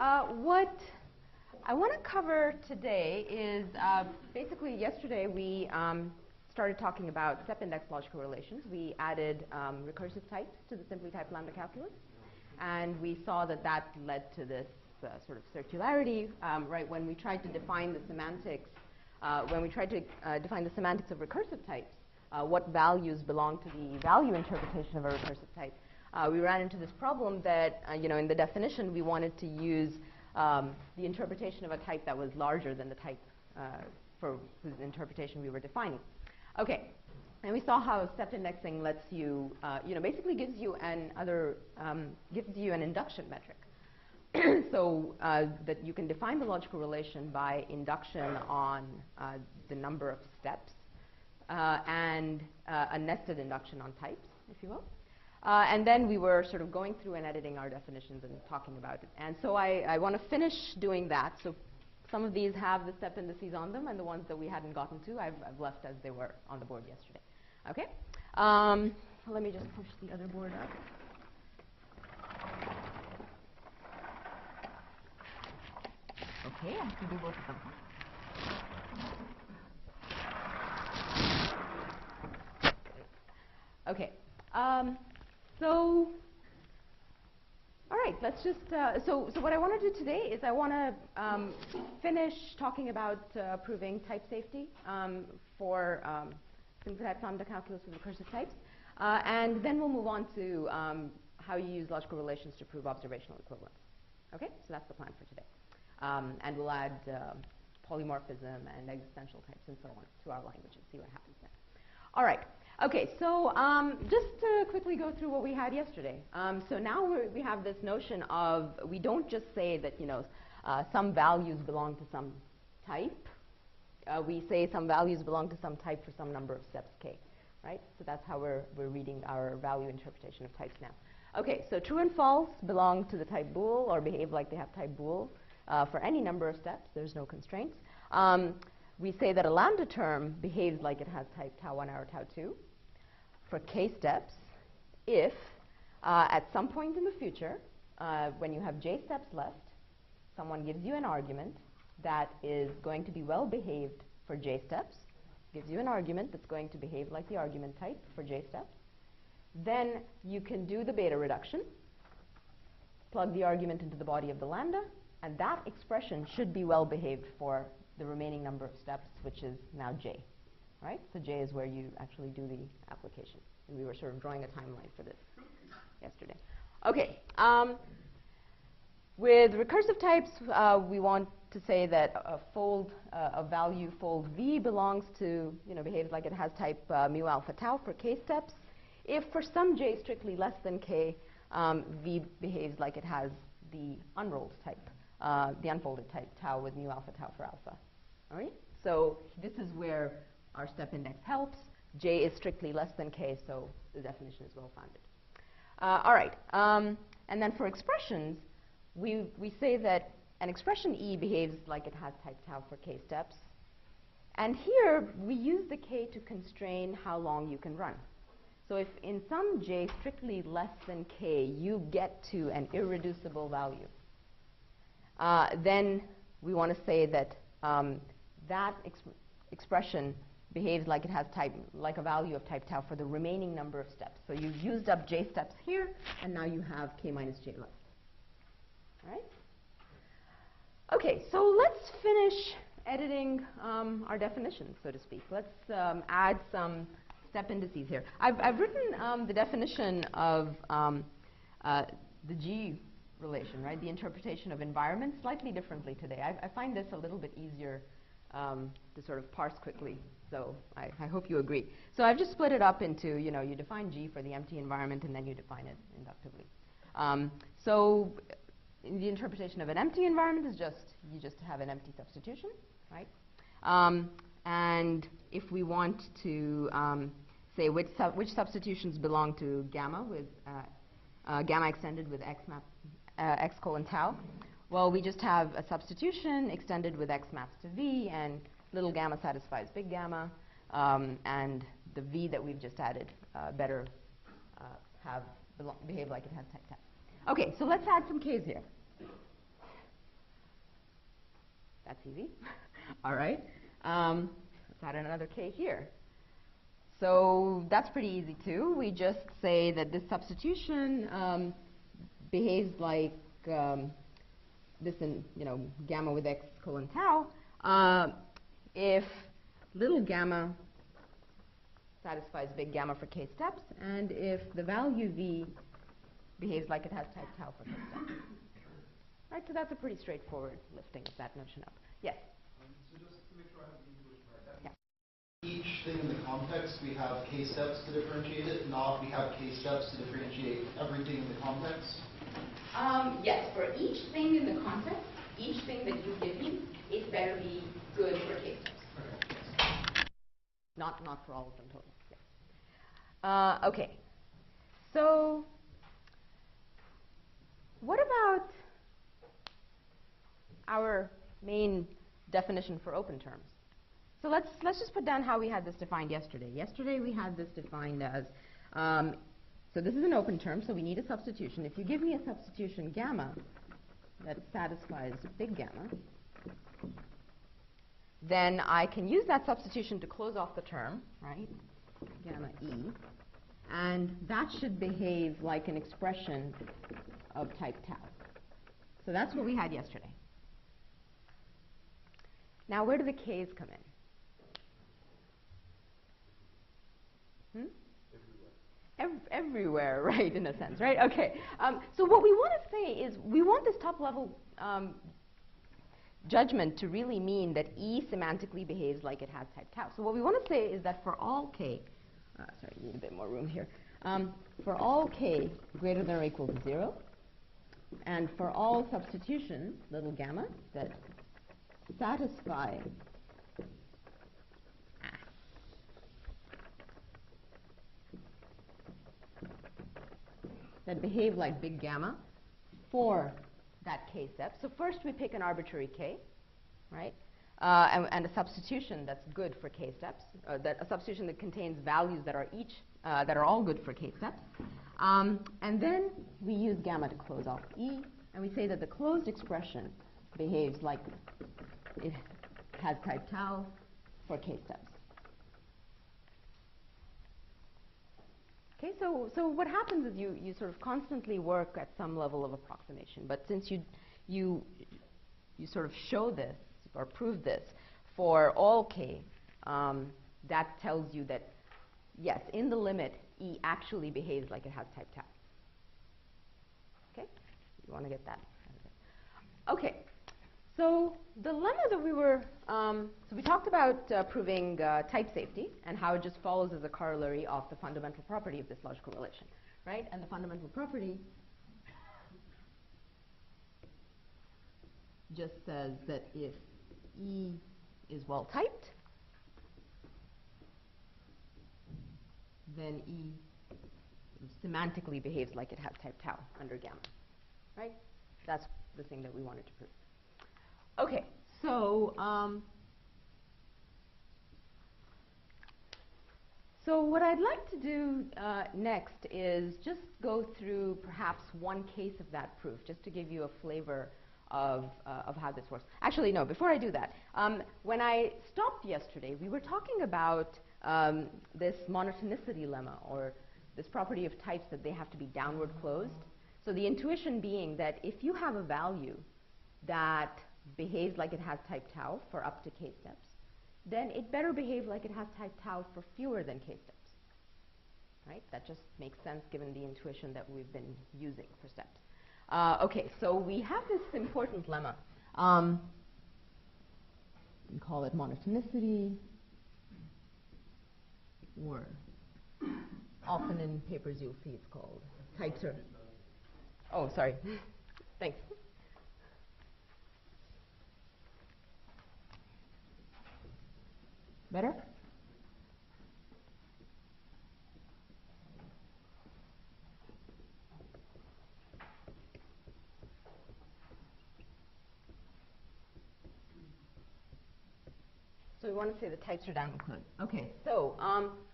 what I want to cover today is basically yesterday we started talking about step index logical relations. We added recursive types to the simply typed lambda calculus, and we saw that that led to this sort of circularity, right? When we tried to define the semantics, of recursive types, what values belong to the value interpretation of a recursive type, we ran into this problem that, in the definition, we wanted to use the interpretation of a type that was larger than the type for whose interpretation we were defining. Okay, and we saw how step indexing lets you, basically gives you an induction metric. So that you can define the logical relation by induction on the number of steps and a nested induction on types, if you will. And then we were sort of going through and editing our definitions and talking about it. And so I want to finish doing that. So some of these have the step indices on them, and the ones that we hadn't gotten to, I've left as they were on the board yesterday. Okay? Let me just push the other board up. Okay, I have to do both of them. Okay. So, all right, let's just, so what I want to do today is I want to finish talking about proving type safety for simply typed lambda calculus with recursive types. And then we'll move on to how you use logical relations to prove observational equivalence. Okay, so that's the plan for today. And we'll add polymorphism and existential types and so on to our language and see what happens there. All right. Okay, so just to quickly go through what we had yesterday. So now we have this notion of, we don't just say that, some values belong to some type. We say some values belong to some type for some number of steps k, right? So that's how we're reading our value interpretation of types now. Okay, so true and false belong to the type bool or behave like they have type bool for any number of steps. There's no constraints. We say that a lambda term behaves like it has type tau1 or tau2 for k steps if at some point in the future, when you have j steps left, someone gives you an argument that is going to be well behaved for j steps, gives you an argument that's going to behave like the argument type for j steps, then you can do the beta reduction, plug the argument into the body of the lambda, and that expression should be well behaved for the remaining number of steps, which is now j, right? So j is where you actually do the application. And we were sort of drawing a timeline for this yesterday. Okay, with recursive types, we want to say that a value fold v belongs to, behaves like it has type mu alpha tau for k steps. If for some j strictly less than k, v behaves like it has the unrolled type. The unfolded type tau with mu alpha tau for alpha. All right? So this is where our step index helps. J is strictly less than k, so the definition is well-founded. All right. And then for expressions, we say that an expression E behaves like it has type tau for k steps. And here, we use the k to constrain how long you can run. So if in some j strictly less than k, you get to an irreducible value, then we want to say that that expression behaves like it has type, like a value of type tau for the remaining number of steps. So you've used up j steps here, and now you have k minus j left. All right? Okay, so let's finish editing our definitions, so to speak. Let's add some step indices here. I've written the definition of the G relation, right? The interpretation of environment slightly differently today. I find this a little bit easier to sort of parse quickly, so I hope you agree. So I've just split it up into, you define G for the empty environment and then you define it inductively. So the interpretation of an empty environment is you just have an empty substitution, right? And if we want to say which substitutions belong to gamma with gamma extended with x colon tau, well, we just have a substitution extended with x maps to v, and little gamma satisfies big gamma, and the v that we've just added better behave like it has type tau. Okay, so let's add some k's here. That's easy. All right. Let's add another k here. So that's pretty easy too. We just say that this substitution behaves like this in, gamma with x colon tau, if little gamma satisfies big gamma for k steps, and if the value v behaves like it has type tau for k steps. Right, so that's a pretty straightforward lifting of that notion up. Yes? So just to make sure I have the English right, that means each thing in the context we have k steps to differentiate it, not we have k steps to differentiate everything in the context? Yes, for each thing in the context, each thing that you give me, it better be good for k steps. Okay. Not for all of them total. Yes. Okay. So what about our main definition for open terms? So let's just put down how we had this defined yesterday. Yesterday we had this defined as, so this is an open term, so we need a substitution. If you give me a substitution gamma that satisfies big gamma, then I can use that substitution to close off the term, right, gamma e, and that should behave like an expression of type tau. So that's what we had yesterday. Now, where do the k's come in? Everywhere, right, in a sense, right? Okay. So what we want to say is we want this top-level judgment to really mean that E semantically behaves like it has type tau. So what we want to say is that for all k, sorry, need a bit more room here. For all k greater than or equal to 0, and for all substitutions, little gamma, that satisfy that behave like big gamma for that k step. So first we pick an arbitrary k, right? And a substitution that's good for k steps, a substitution that contains values that are all good for k steps. And then we use gamma to close off E, and we say that the closed expression behaves like it has type tau for k steps. Okay, so what happens is you sort of constantly work at some level of approximation, but since you sort of show this or prove this for all k, that tells you that yes, in the limit, E actually behaves like it has type tau. Okay, you want to get that? Okay, so the lemma that we were, so we talked about proving type safety and how it just follows as a corollary of the fundamental property of this logical relation, right? And the fundamental property just says that if E is well typed, then E semantically behaves like it has type tau under gamma, right? That's the thing that we wanted to prove. Okay, so so what I'd like to do next is just go through perhaps one case of that proof, just to give you a flavor of how this works. Actually, no, before I do that, when I stopped yesterday, we were talking about this monotonicity lemma, or this property of types that they have to be downward closed. So the intuition being that if you have a value that behaves like it has type tau for up to k steps, then it better behave like it has type tau for fewer than k steps. Right? That just makes sense given the intuition that we've been using for steps. Okay, so we have this important lemma. We call it monotonicity, or often in papers you'll see it's called types are. Oh, sorry. Thanks. Better? So we want to say the types are downward closed. Okay, so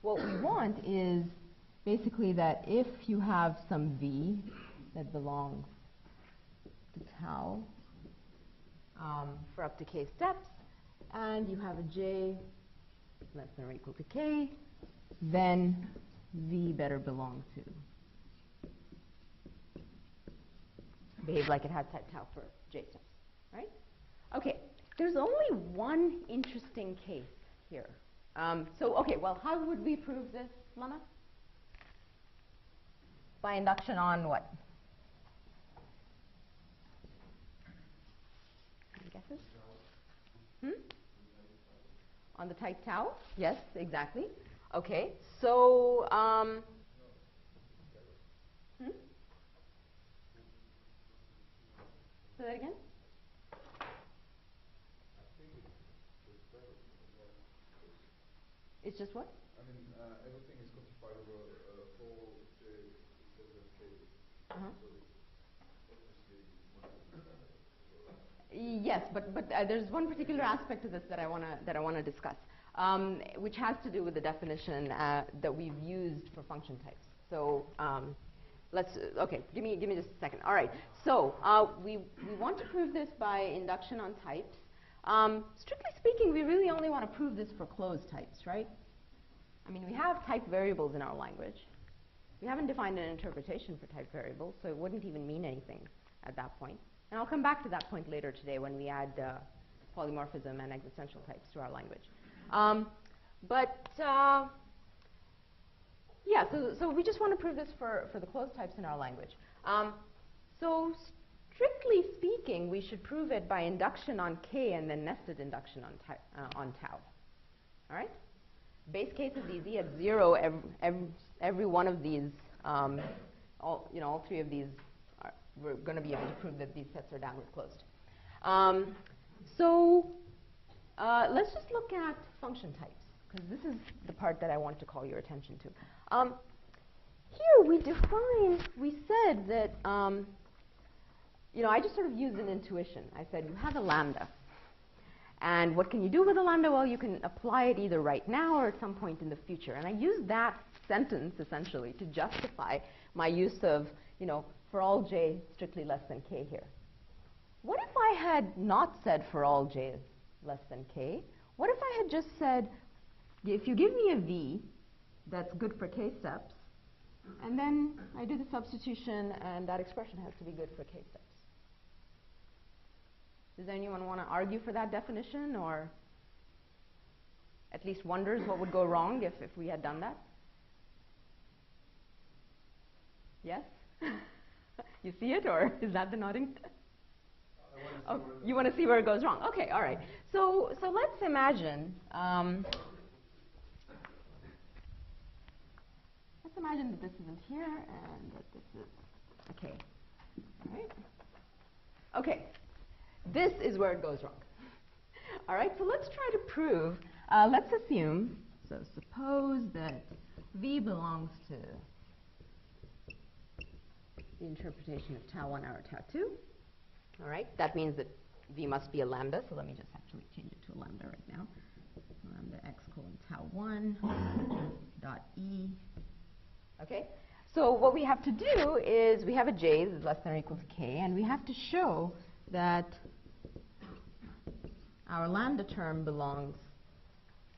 what we want is basically that if you have some V that belongs to tau, for up to k steps, and you have a j less than or equal to k, then v better belong to behave like it had type tau for j steps, right? Okay, there's only one interesting case here. Okay, well, how would we prove this, Lana? By induction on what? Any guesses? On the type tau? Yes, exactly. Okay, so, Say that again? It's just what? I mean, everything is quantified over 4j less than k. So obviously Yes, but there's one particular aspect to this that I wanna discuss, which has to do with the definition that we've used for function types. So okay, give me just a second. All right, so we want to prove this by induction on types. Strictly speaking, we really only want to prove this for closed types, right? I mean, we have type variables in our language. We haven't defined an interpretation for type variables, so it wouldn't even mean anything at that point. And I'll come back to that point later today when we add polymorphism and existential types to our language. Yeah, so we just want to prove this for the closed types in our language. So strictly speaking, we should prove it by induction on k and then nested induction on tau. All right? Base case is easy. At 0, every one of these, all three of these, we're going to be able to prove that these sets are downward closed. Let's just look at function types, because this is the part that I want to call your attention to. Here we said that, I just sort of used an intuition. I said you have a lambda. And what can you do with a lambda? Well, you can apply it either right now or at some point in the future. And I used that sentence, essentially, to justify my use of, for all j strictly less than k here. What if I had not said for all j less than k? What if I had just said, if you give me a v that's good for k steps, and then I do the substitution, and that expression has to be good for k steps? Does anyone want to argue for that definition, or at least wonders what would go wrong if we had done that? Yes? You see it, or is that the nodding? Oh, you want to see where it goes wrong? Okay, all right. So let's imagine. Let's imagine that this isn't here and that this is okay. All right. Okay. This is where it goes wrong. All right. So let's try to prove. Let's assume. So suppose that v belongs to the interpretation of tau 1 over tau 2. All right. That means that v must be a lambda. So let me just actually change it to a lambda right now. Lambda x colon tau 1 dot e. Okay. So what we have to do is we have a j that is less than or equal to k, and we have to show that our lambda term belongs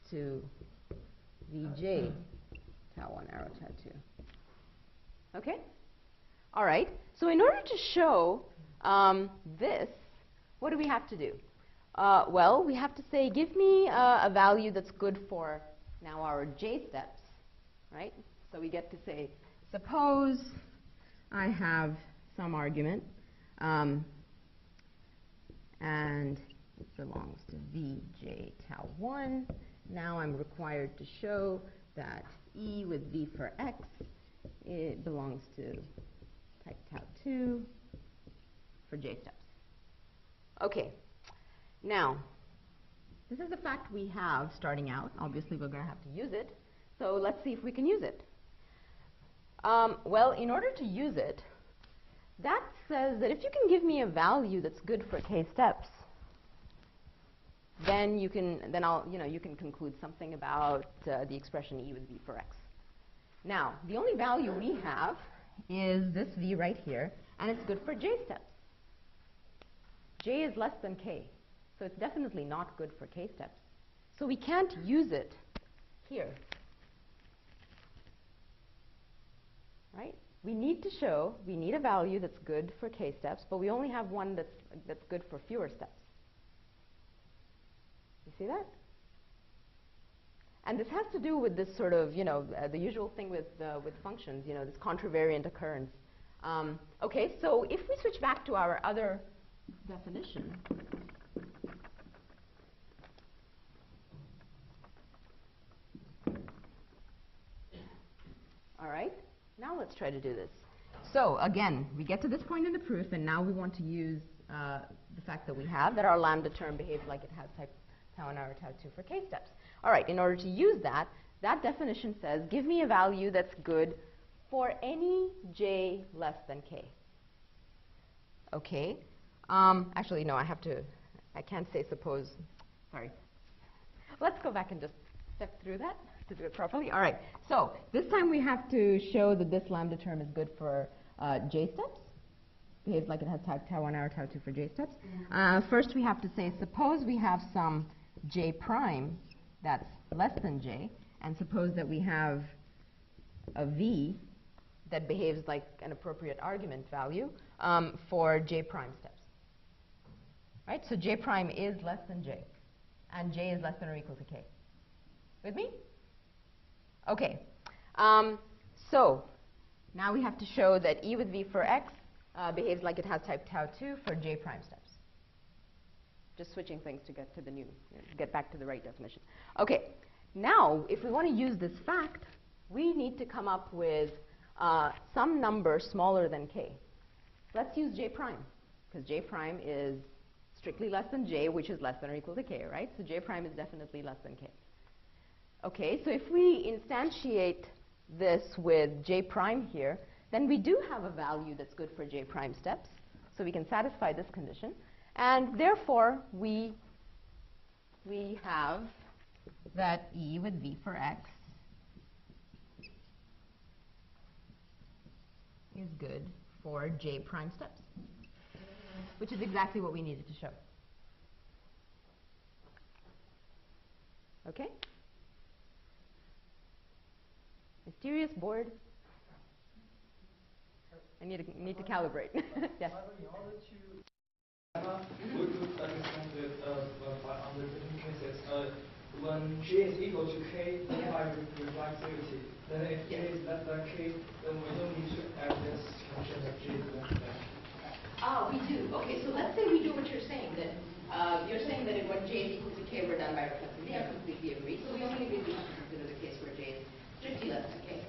to vj tau 1 arrow tau 2. Okay? All right. So in order to show this, what do we have to do? Well, we have to say, give me a value that's good for now our j steps, right? So we get to say, suppose I have some argument, and it belongs to vj tau 1. Now I'm required to show that e with v for x, it belongs to type tau 2 for j steps. Okay. Now, this is the fact we have starting out. Obviously, we're going to have to use it. So let's see if we can use it. Well, in order to use it, that says that if you can give me a value that's good for k steps, then you can conclude something about the expression e with v for x. Now, the only value we have is this v right here, and it's good for j steps. j is less than k. So it's definitely not good for k steps. So we can't use it here. Right? We need to show, we need a value that's good for k steps, but we only have one that's good for fewer steps. You see that? And this has to do with this sort of, the usual thing with functions, this contravariant occurrence. Okay, so if we switch back to our other definition, all right, now let's try to do this. So again, we get to this point in the proof, and now we want to use the fact that we have that our lambda term behaves like it has type tau 1 or tau 2 for k steps. All right, in order to use that, that definition says, give me a value that's good for any j less than k. Okay. Actually, no, I can't say suppose. Sorry. Let's go back and just step through that to do it properly. All right. So this time we have to show that this lambda term is good for j steps. Behaves like it has type tau 1 or tau 2 for j steps. First, we have to say, suppose we have some j prime that's less than j, and suppose that we have a v that behaves like an appropriate argument value for j prime steps. Right? So j prime is less than j, and j is less than or equal to k. With me? Okay. So now we have to show that E with v for x behaves like it has type tau 2 for j prime steps. Just switching things to get to the new, get back to the right definition. Okay. Now, if we want to use this fact, we need to come up with some number smaller than k. Let's use j prime, because j prime is strictly less than j, which is less than or equal to k, right? So j prime is definitely less than k. Okay, so if we instantiate this with j prime here, then we do have a value that's good for j prime steps. So we can satisfy this condition. And therefore, we have that E with v for x is good for j prime steps, which is exactly what we needed to show. Okay? Mysterious board? I need to calibrate. Yes? In order to we could understand that under certain cases, when j is equal to k, then by reflexivity, then if j is less than k, then we don't need to add this function that j is less than. We do. Okay, so let's say we do what you're saying, that you're saying that when j is equal to k, we're done by reflexivity. I completely agree. So we only really have to consider the case where j is strictly less than k.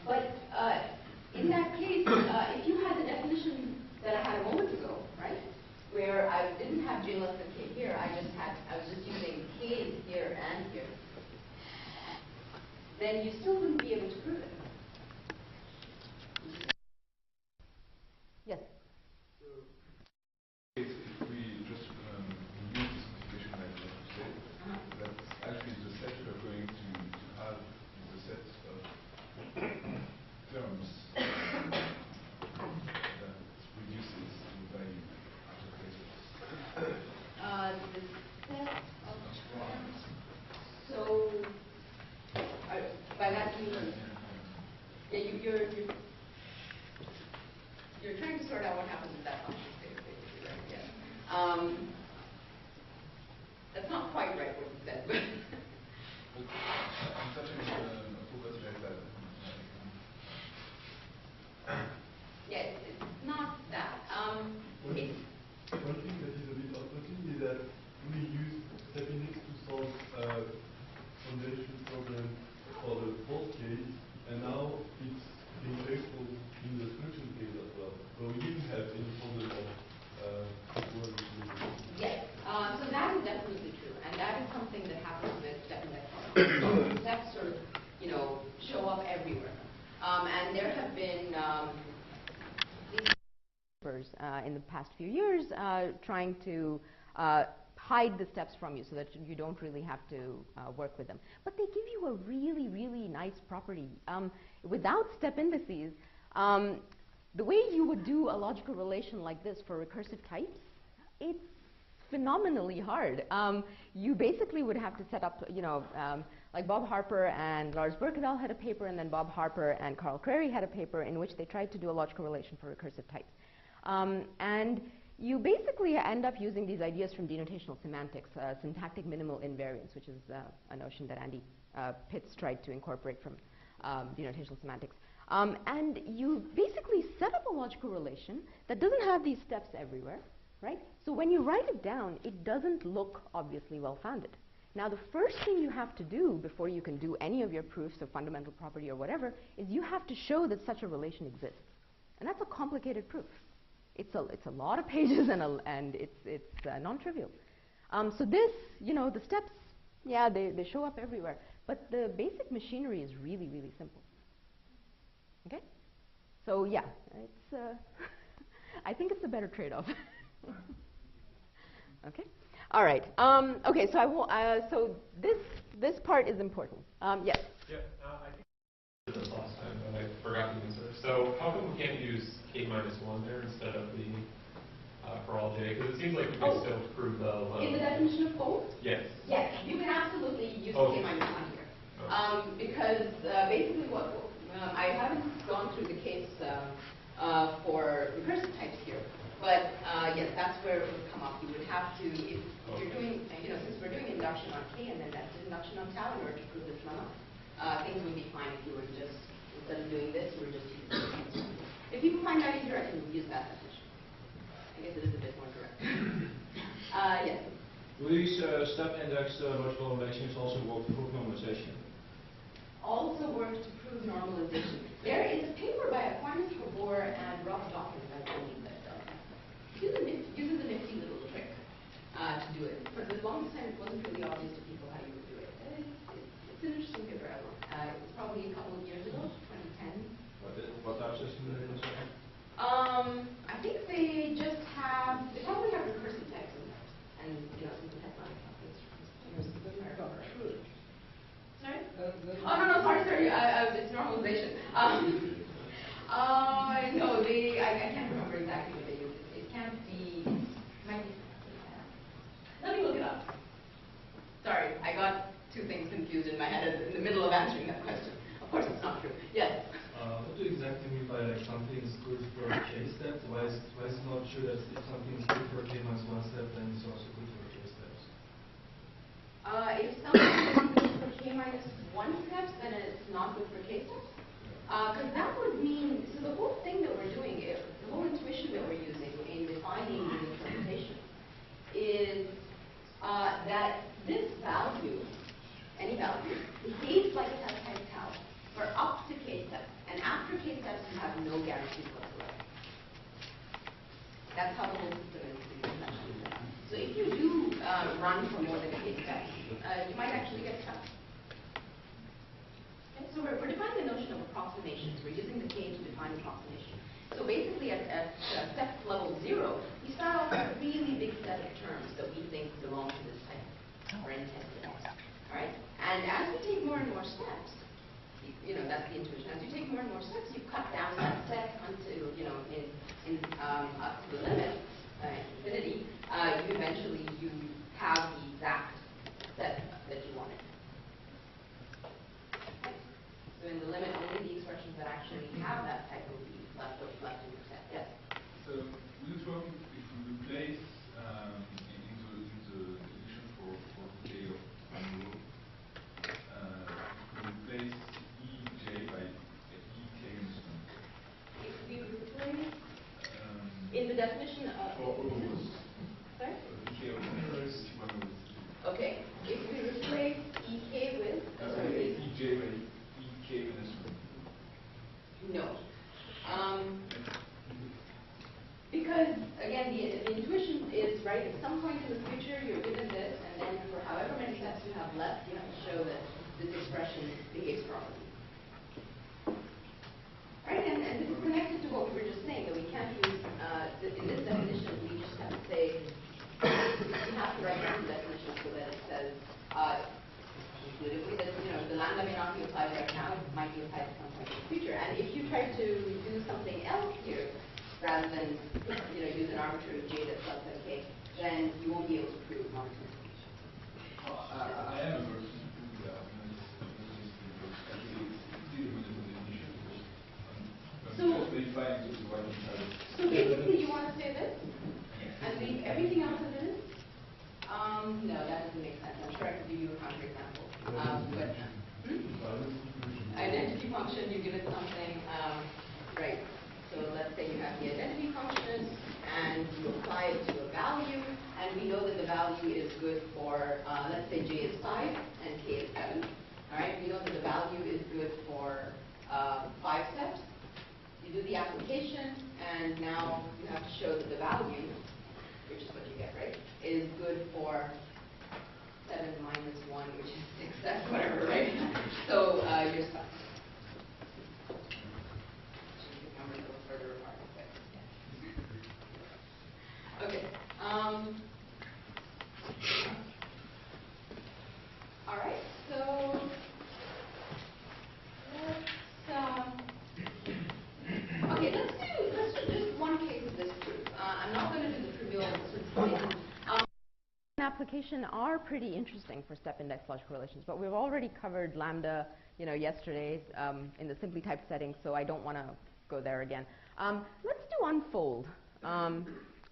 But in that case, if you had the definition that I had a moment ago, right, where I didn't have j less than k here, I was just using k here and here, then you still wouldn't be able to prove it. Yes? So, if we just use this simplification like what you said, that's actually the set we're going to have the set of terms that reduces the value after places. The set of terms. So, by that you mean, yeah, you're trying to sort out what happens with that function space, basically, right? Yeah. That's not quite right what you said, but. But I'm touching a focus like that. Yeah, it's not that. One thing that is a bit off-putting is that we use stepping X to solve foundation problem for the fourth case, and now it's being exposed in the function case as well. So we didn't have any problem of Yes, so that is definitely true, and that is something that happens with stepping X problems. Steps sort of, show up everywhere. And there have been in the past few years trying to hide the steps from you so that you don't really have to work with them. But they give you a really, really nice property. Without step indices, the way you would do a logical relation like this for recursive types phenomenally hard. You basically would have to set up, like Bob Harper and Lars Berkendal had a paper, and then Bob Harper and Carl Crary had a paper in which they tried to do a logical relation for recursive types. And you basically end up using these ideas from denotational semantics, syntactic minimal invariance, which is a notion that Andy Pitts tried to incorporate from denotational semantics. And you basically set up a logical relation that doesn't have these steps everywhere, right? So when you write it down, it doesn't look obviously well-founded. Now, the first thing you have to do before you can do any of your proofs of fundamental property or whatever is you have to show that such a relation exists. And that's a complicated proof. It's a lot of pages and it's non-trivial. So this, the steps, yeah, they show up everywhere. But the basic machinery is really, really simple. Okay? So yeah, it's I think it's a better trade-off. Okay? All right. Okay, so I will. So this part is important. Yes. Yeah, I think this last time, but I forgot the answer. So how come we can't use k-1 there instead of the for all j? Because it seems like we can still prove the In the definition of fold? Yes. Yes, you can absolutely use Okay. k-1 here. Because basically what I haven't gone through the case for recursive types here. But yes, that's where it would come up. You would have to, if you're doing, since we're doing induction on K and then that's induction on tau in order to prove this lemma, things would be fine if you were just, instead of doing this, you were just using this. If people find that easier, I can use that definition. I guess it is a bit more direct. Yes? Do these step-indexed logical relations also work for normalization? Also work to prove normalization. There is a paper by Aquinas, Gabor, and Rob Dawkins, I believe, that uses a nifty little trick to do it. For the longest time, it wasn't really obvious to people how you would do it. It's an interesting paper. It was probably a couple of years ago, 2010. What type of system do they consider? I think they probably have recursive types in there. And, since the headline is sorry? Oh, no, sorry. It's normalization. No, I can't remember exactly what they use. It can't be, might be. Let me look it up. Sorry, I got two things confused in my head in the middle of answering that question. Of course, it's not true. Yes? What do you exactly mean by like something is good for a K step? Why is it not true that if something is good for a K-1 step, then it's also good for K steps? If something is good for k-1 steps, then it's not good for k steps. Because that would mean, so the whole thing that we're doing, the whole intuition that we're using in defining the interpretation is that this value, any value, behaves like it has type tau for up to k steps. And after k steps, you have no guarantees whatsoever. That's how the whole system is essentially set up. So if you do run for more than k steps, you might actually get stuck. Okay, so we're defining the notion of approximations. We're using the k to define approximation. So basically at step level 0, we start off with a really big set of terms that we think belong to this type or intend to X. All right? And as we take more and more steps, that's the intuition. As you take more and more steps, you cut down that set until, up to the limit, infinity, you have the exact set that you wanted. Okay. So in the limit, only the expressions that actually have that type will be left in the set. Yes? So will it work if we replace in the definition for K of one row, if we replace EJ by EK-1? If we replace in the definition of sorry? EK of one row. Okay. If we replace EK with EJ by EK-1. no. Because, again, the intuition is, right, at some point in the future you're given this, and then for however many steps you have left, you have to show that this expression behaves properly. Right, and this is connected to what we were just saying, that we can't use, in this definition, we just have to say, we have to write down the definition so that it says, intuitively, that, the lambda may not be applied right now, it might be applied at some point in the future. And if you try to do something else here, rather than use an arbitrary j that's less than k, then you won't be able to leave everything else as it is? No, that doesn't make sense. I'm sure I could give you a counterexample. Identity function, you give it something, right. So let's say you have the identity function, and you apply it to a value, and we know that the value is good for, let's say J is 5 and K is 7. All right, we know that the value is good for 5 steps. You do the application, and now you have to show that the value, which is what you get, right, is good for 7 minus 1, which is 6 steps, whatever, right? So you're stuck. Numbers a little further apart. Okay. All right. So let's do just one case of this proof. I'm not going to do the trivial cases. Application are pretty interesting for step index logical relations, but we've already covered lambda, yesterday in the simply typed setting, so I don't want to go there again. Let's do unfold. I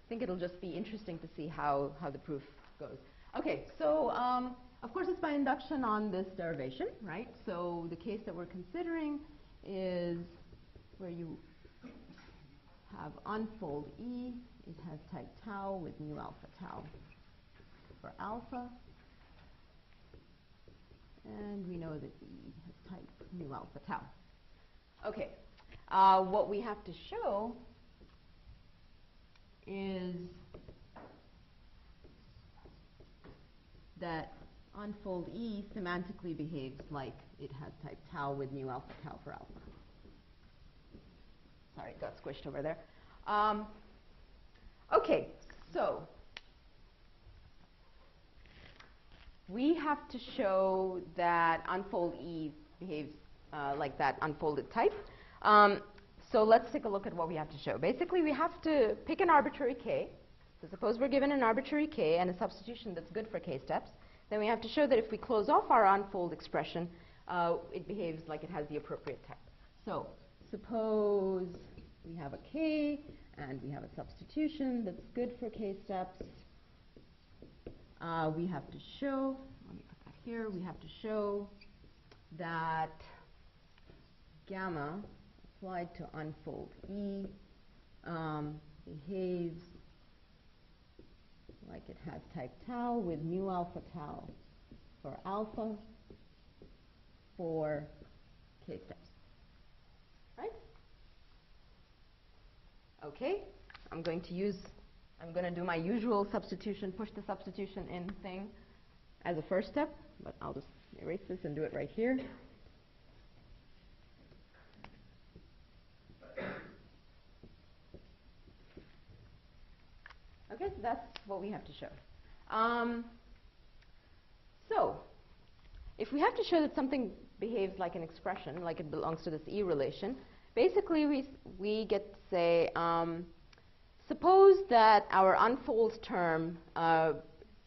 think it'll just be interesting to see how the proof goes. Okay, so of course it's by induction on this derivation, right? So the case that we're considering is where you have unfold E. It has type tau with mu alpha tau for alpha, and we know that E has type mu alpha tau. Okay, what we have to show is that unfold E semantically behaves like it has type tau with mu alpha tau for alpha. Sorry, it got squished over there. Okay, so we have to show that unfold E behaves like that unfolded type. So let's take a look at what we have to show. Basically, we have to pick an arbitrary k. So suppose we're given an arbitrary k and a substitution that's good for k steps. Then we have to show that if we close off our unfold expression, it behaves like it has the appropriate type. So suppose we have a k and we have a substitution that's good for k steps. We have to show, let me put that here, we have to show that gamma applied to unfold E behaves like it has type tau with mu alpha tau for alpha for k steps. Right? Okay, I'm going to do my usual substitution, push the substitution in thing as a first step, but I'll just erase this and do it right here. Okay, so that's what we have to show. So, if we have to show that something behaves like an expression, like it belongs to this E relation, basically we get to say, suppose that our unfold term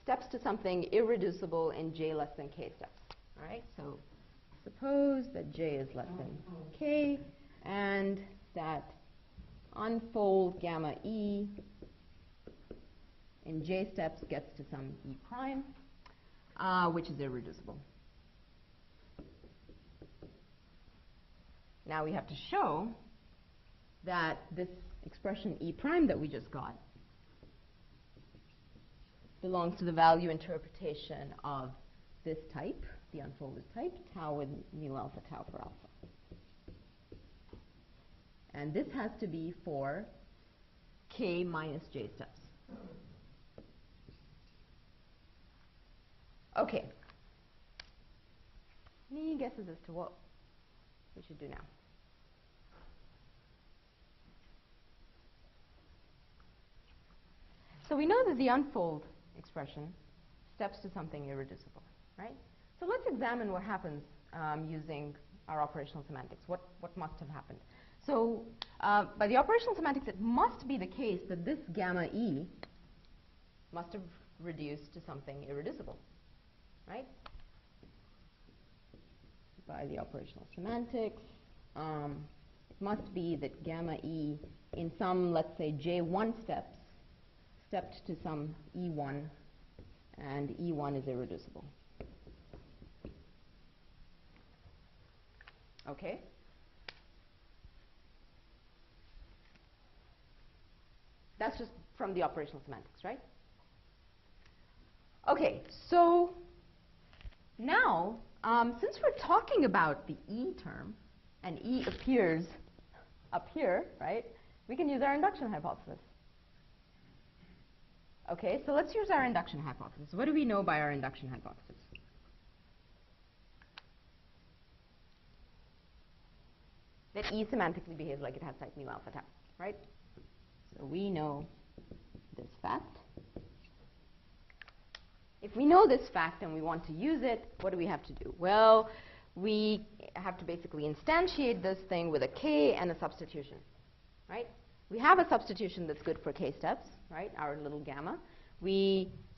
steps to something irreducible in j less than k steps. All right, so suppose that j is less than k, and that unfold gamma E in j steps gets to some E prime, which is irreducible. Now we have to show that this expression E prime that we just got belongs to the value interpretation of this type, the unfolded type, tau with mu alpha tau for alpha. And this has to be for k minus j steps. Okay. Any guesses as to what we should do now? So we know that the unfold expression steps to something irreducible, right? So let's examine what happens using our operational semantics. What must have happened? So by the operational semantics, it must be the case that this gamma E must have reduced to something irreducible, right? By the operational semantics, it must be that gamma E in some, let's say, J1 steps stepped to some E1, and E1 is irreducible. Okay? That's just from the operational semantics, right? Okay, so now, since we're talking about the E term, and E appears up here, right, we can use our induction hypothesis. Okay, so let's use our induction hypothesis. What do we know by our induction hypothesis? That E semantically behaves like it has type mu alpha tau, right? So we know this fact. If we know this fact and we want to use it, what do we have to do? Well, we have to basically instantiate this thing with a k and a substitution, right? We have a substitution that's good for k steps, right? Our little gamma.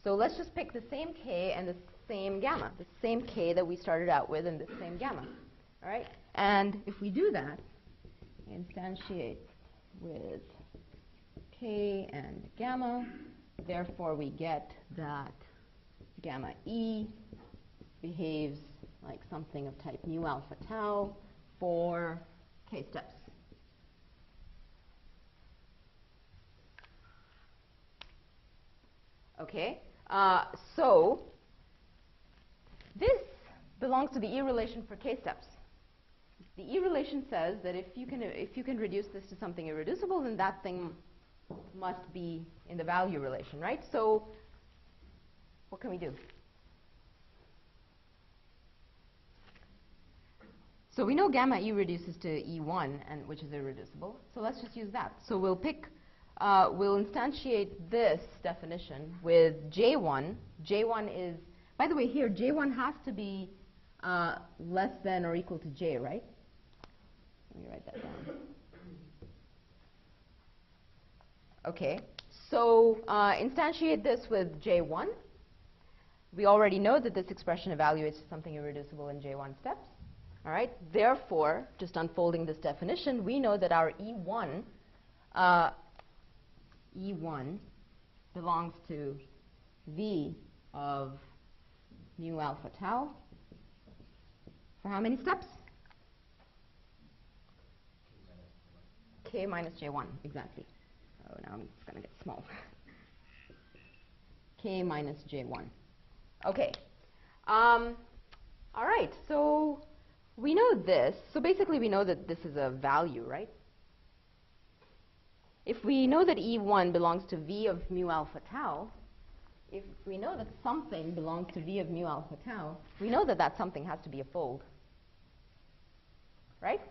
So let's just pick the same k and the same gamma, the same k that we started out with and the same gamma, all right? And if we do that, instantiate with k and gamma, therefore we get that gamma E behaves like something of type mu alpha tau for k steps. Okay, so this belongs to the E relation for k steps. The E relation says that if you can reduce this to something irreducible, then that thing must be in the value relation, right? So what can we do? So we know gamma E reduces to E1, and which is irreducible. So let's just use that. So we'll instantiate this definition with J1. J1 is, by the way, here J1 has to be less than or equal to J, right? Let me write that down. Okay, so instantiate this with J1. We already know that this expression evaluates to something irreducible in J1 steps. All right, therefore, just unfolding this definition, we know that our E1 belongs to V of mu alpha tau for how many steps? K minus J1, exactly. Oh, now it's going to get small. K minus J1. Okay. All right, so we know this. So basically we know that this is a value, right? If we know that E1 belongs to V of mu alpha tau, if we know that something belongs to V of mu alpha tau, we know that that something has to be a fold. Right?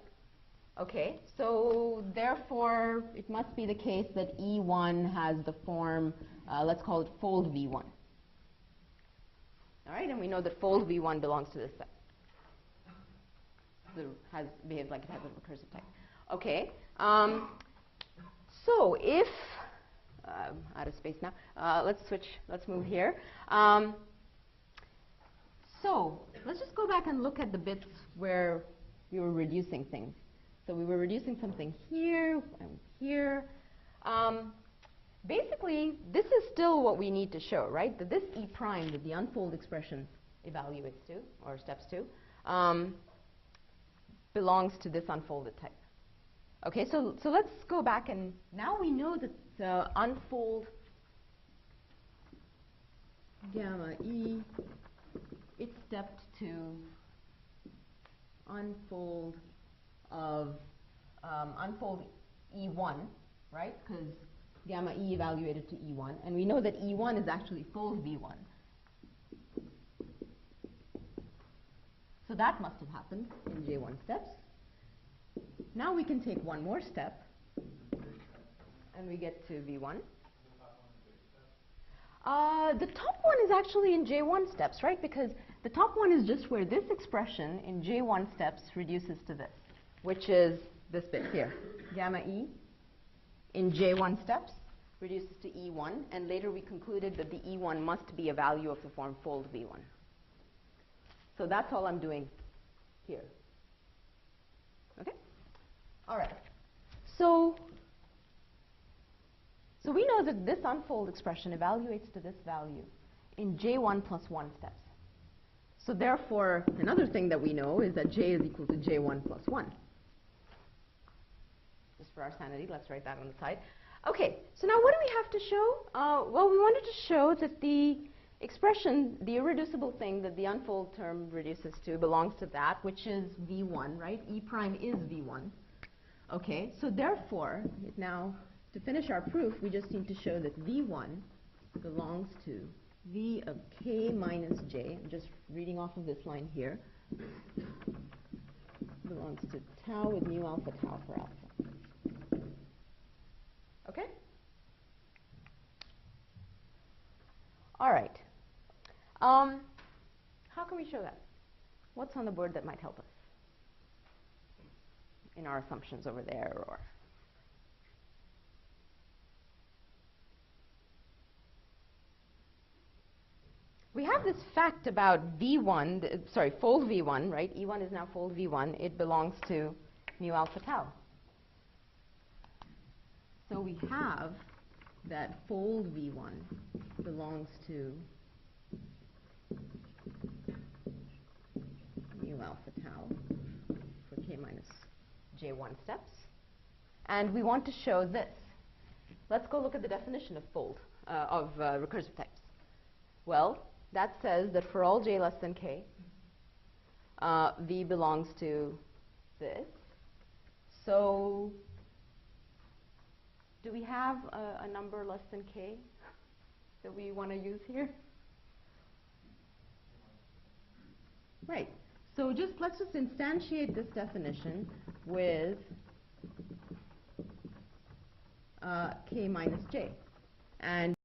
Okay, so therefore it must be the case that E1 has the form, let's call it fold V1. All right, and we know that fold V1 belongs to this set. Behaves like it has a recursive type. Okay, so if, out of space now, let's move here. So let's just go back and look at the bits where we were reducing things. So we were reducing something here and here. Basically, this is still what we need to show, right? That this E prime that the unfold expression evaluates to, or steps to, belongs to this unfolded type. Okay, so let's go back, and now we know that the unfold gamma E, it stepped to unfold of unfold E1, right? Because gamma E evaluated to E1, and we know that E1 is actually fold V1. So that must have happened in J1 steps. Now we can take one more step, and we get to V1. The top one is actually in J1 steps, right? Because the top one is just where this expression in J1 steps reduces to this, which is this bit here. Gamma E in J1 steps reduces to E1, and later we concluded that the E1 must be a value of the form fold V1. So that's all I'm doing here. Okay? All right. So So we know that this unfold expression evaluates to this value in j1 plus 1 steps. So therefore, another thing that we know is that j is equal to j1 plus 1. Just for our sanity, let's write that on the side. Okay, so now what do we have to show? Well, we wanted to show that the expression, the irreducible thing that the unfold term reduces to belongs to that, which is v1, right? E prime is v1. Okay, so therefore, now, to finish our proof, we just need to show that v1 belongs to v of k minus j. I'm just reading off of this line here. Belongs to tau with mu alpha tau for alpha. Okay? All right. How can we show that? What's on the board that might help us in our assumptions over there, or? We have this fact about V1, sorry, fold V1, right? E1 is now fold V1. It belongs to mu alpha tau. So we have that fold V1 belongs to mu alpha tau for k minus j1 steps. And we want to show this. Let's go look at the definition of fold, recursive types. Well, that says that for all j less than k, v belongs to this. So do we have a number less than k that we want to use here? Right. So let's just instantiate this definition with k minus j. And